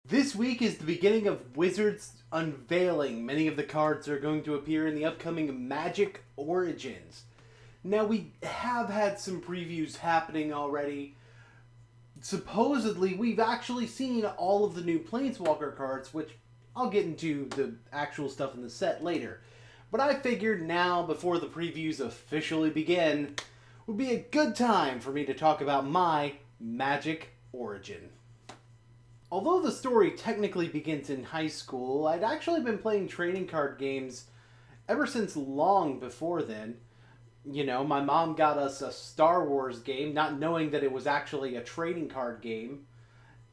This week is the beginning of Wizards unveiling many of the cards that are going to appear in the upcoming Magic Origins. Now, we have had some previews happening already. Supposedly, we've actually seen all of the new Planeswalker cards, which I'll get into the actual stuff in the set later. But I figured now, before the previews officially begin, would be a good time for me to talk about my Magic Origin. Although the story technically begins in high school, I'd actually been playing trading card games ever since long before then. You know, my mom got us a Star Wars game, not knowing that it was actually a trading card game.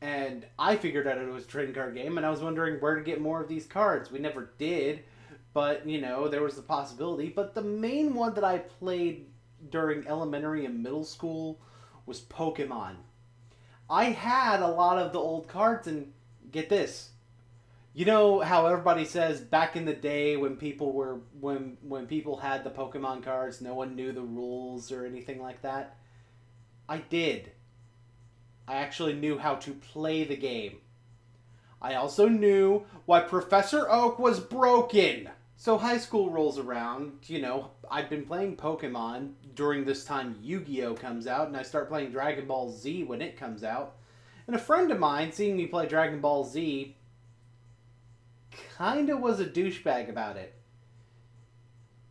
And I figured out it was a trading card game, and I was wondering where to get more of these cards. We never did, but, you know, there was the possibility. But the main one that I played during elementary and middle school was Pokemon. I had a lot of the old cards, and get this. You know how everybody says back in the day when people were when people had the Pokemon cards, no one knew the rules or anything like that? I did. I actually knew how to play the game. I also knew why Professor Oak was broken. So high school rolls around, you know, I've been playing Pokemon during this time Yu-Gi-Oh comes out, and I start playing Dragon Ball Z when it comes out. And a friend of mine, seeing me play Dragon Ball Z, kinda was a douchebag about it.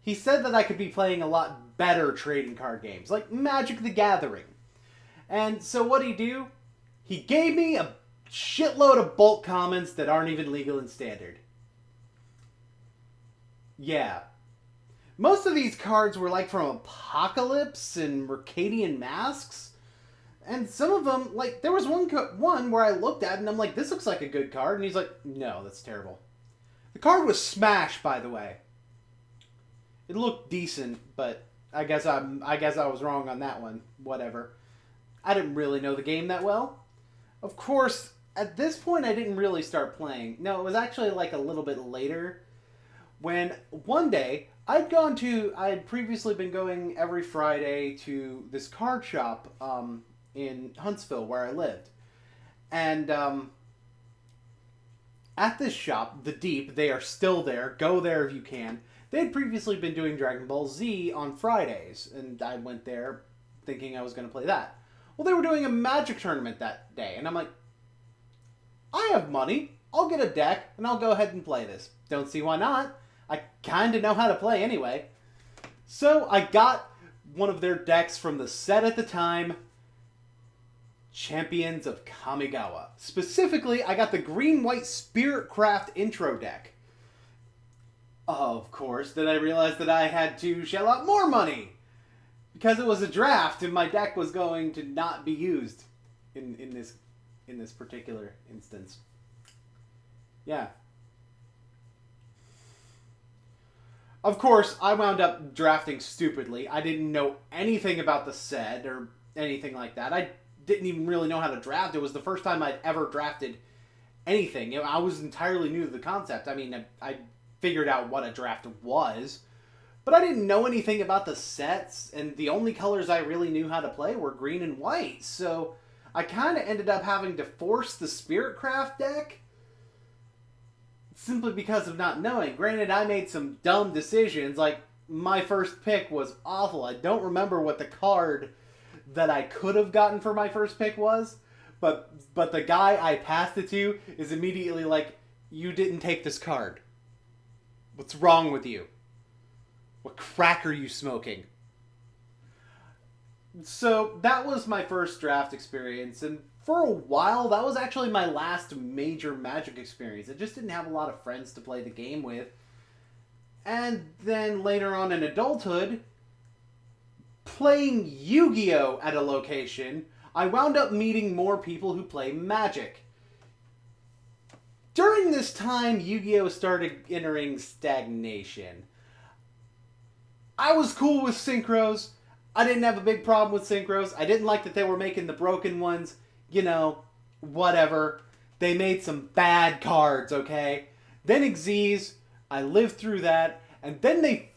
He said that I could be playing a lot better trading card games, like Magic the Gathering. And so what'd he do? He gave me a shitload of bulk commons that aren't even legal in Standard. Yeah. Most of these cards were like from Apocalypse and Mercadian Masks. And some of them, like, there was one where I looked at it and I'm like, this looks like a good card. And he's like, no, that's terrible. The card was Smash, by the way. It looked decent, but I guess I was wrong on that one. Whatever. I didn't really know the game that well. Of course, at this point I didn't really start playing. No, it was actually like a little bit later. When one day, I had previously been going every Friday to this card shop in Huntsville where I lived. And at this shop, The Deep, they are still there. Go there if you can. They had previously been doing Dragon Ball Z on Fridays, and I went there thinking I was going to play that. Well, they were doing a Magic tournament that day, and I'm like, I have money. I'll get a deck, and I'll go ahead and play this. Don't see why not. I kind of know how to play anyway. So I got one of their decks from the set at the time, Champions of Kamigawa. Specifically, I got the Green-White Spiritcraft intro deck. Of course, then I realized that I had to shell out more money, because it was a draft and my deck was going to not be used in this particular instance. Yeah. Of course, I wound up drafting stupidly. I didn't know anything about the set or anything like that. I didn't even really know how to draft. It was the first time I'd ever drafted anything. You know, I was entirely new to the concept. I mean, I figured out what a draft was, but I didn't know anything about the sets, and the only colors I really knew how to play were green and white. So I kind of ended up having to force the Spiritcraft deck simply because of not knowing. Granted, I made some dumb decisions, like my first pick was awful. I don't remember what the card that I could have gotten for my first pick was, but the guy I passed it to is immediately like, you didn't take this card. What's wrong with you? What crack are you smoking? So that was my first draft experience, and for a while that was actually my last major Magic experience. I just didn't have a lot of friends to play the game with. And then later on in adulthood, playing Yu-Gi-Oh at a location, I wound up meeting more people who play Magic. During this time, Yu-Gi-Oh started entering stagnation. I was cool with synchros. I didn't have a big problem with synchros. I didn't like that they were making the broken ones. You know, whatever. They made some bad cards, okay? Then Xyz, I lived through that, and then they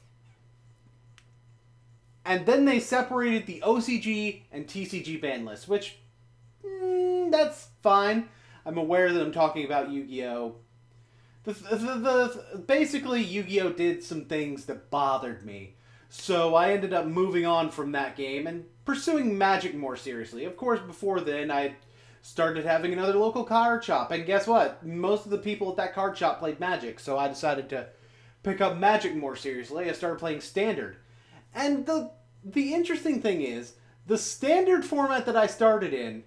separated the OCG and TCG ban lists, which that's fine. I'm aware that I'm talking about Yu-Gi-Oh! Basically, Yu-Gi-Oh! Did some things that bothered me. So I ended up moving on from that game and pursuing Magic more seriously. Of course, before then, I started having another local card shop. And guess what? Most of the people at that card shop played Magic. So I decided to pick up Magic more seriously. I started playing Standard. And the interesting thing is, the Standard format that I started in,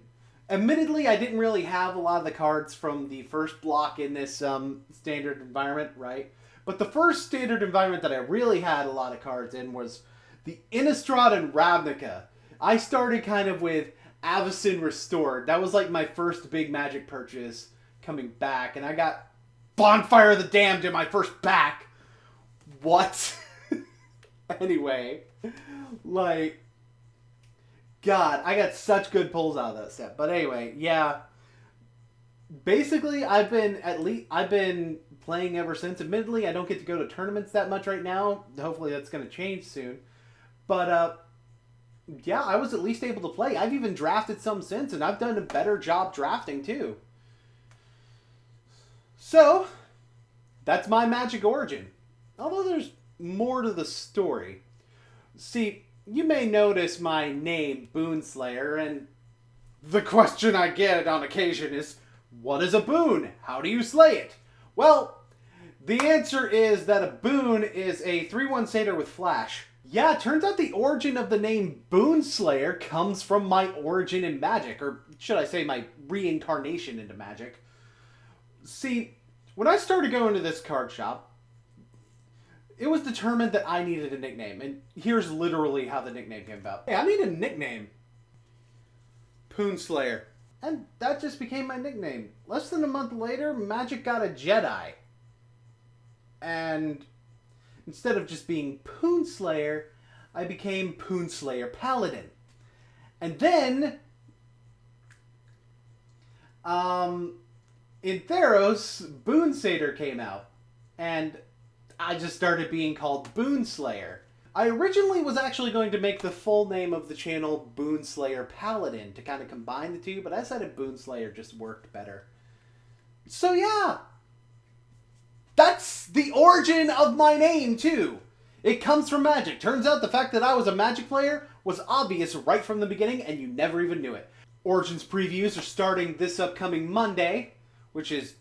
admittedly, I didn't really have a lot of the cards from the first block in this Standard environment, right? But the first Standard environment that I really had a lot of cards in was the Innistrad and Ravnica. I started kind of with Avacyn Restored. That was like my first big Magic purchase coming back. And I got Bonfire of the Damned in my first pack. What? Anyway, like, God, I got such good pulls out of that set. But anyway, yeah. Basically, I've been playing ever since. Admittedly, I don't get to go to tournaments that much right now. Hopefully that's going to change soon. But, yeah, I was at least able to play. I've even drafted some since, and I've done a better job drafting, too. So, that's my Magic origin. Although there's more to the story. See, you may notice my name, Boonslayer, and the question I get on occasion is, what is a boon? How do you slay it? Well, the answer is that a boon is a 3/1 satyr with flash. Yeah, it turns out the origin of the name Boonslayer comes from my origin in Magic, or should I say my reincarnation into Magic. See, when I started going to this card shop, it was determined that I needed a nickname, and here's literally how the nickname came about. Hey, I need a nickname. Boonslayer. And that just became my nickname. Less than a month later, Magic got a Jedi. And instead of just being Boonslayer, I became Boonslayer Paladin. And then, in Theros, Boonsatyr came out. And I just started being called Boonslayer. I originally was actually going to make the full name of the channel Boonslayer Paladin to kind of combine the two, but I decided Boonslayer just worked better. So yeah, that's the origin of my name too. It comes from Magic. Turns out the fact that I was a Magic player was obvious right from the beginning and you never even knew it. Origins previews are starting this upcoming Monday, which is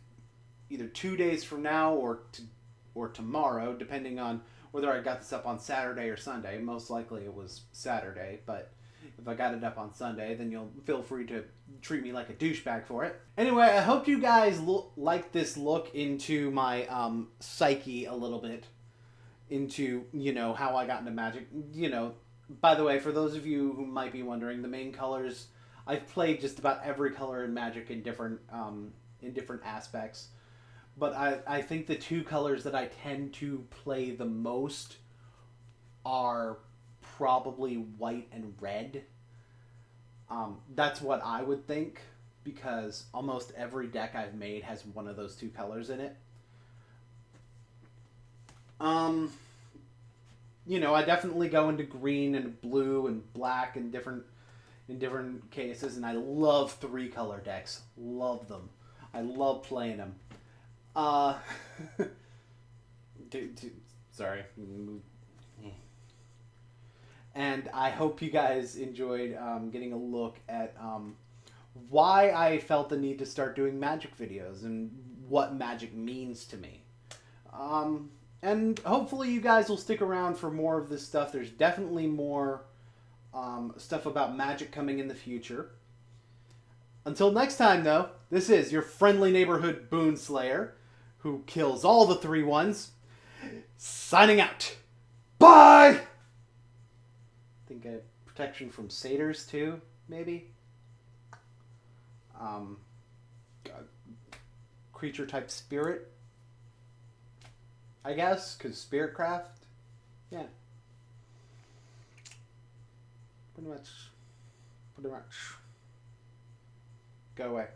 either 2 days from now or tomorrow, depending on whether I got this up on Saturday or Sunday. Most likely it was Saturday, but if I got it up on Sunday, then you'll feel free to treat me like a douchebag for it. Anyway, I hope you guys like this look into my psyche a little bit. Into, you know, how I got into Magic. You know, by the way, for those of you who might be wondering, the main colors, I've played just about every color in Magic in different aspects. But I think the two colors that I tend to play the most are probably white and red. That's what I would think, because almost every deck I've made has one of those two colors in it. You know, I definitely go into green and blue and black in different cases, and I love 3-color decks. Love them. I love playing them. Sorry. And I hope you guys enjoyed getting a look at why I felt the need to start doing Magic videos and what Magic means to me. And hopefully you guys will stick around for more of this stuff. There's definitely more stuff about Magic coming in the future. Until next time, though, this is your friendly neighborhood Boonslayer, who kills all the 3/1s, signing out. Bye! I think I have protection from satyrs, too, maybe? Creature-type spirit, I guess, because Spiritcraft? Yeah. Pretty much. Go away.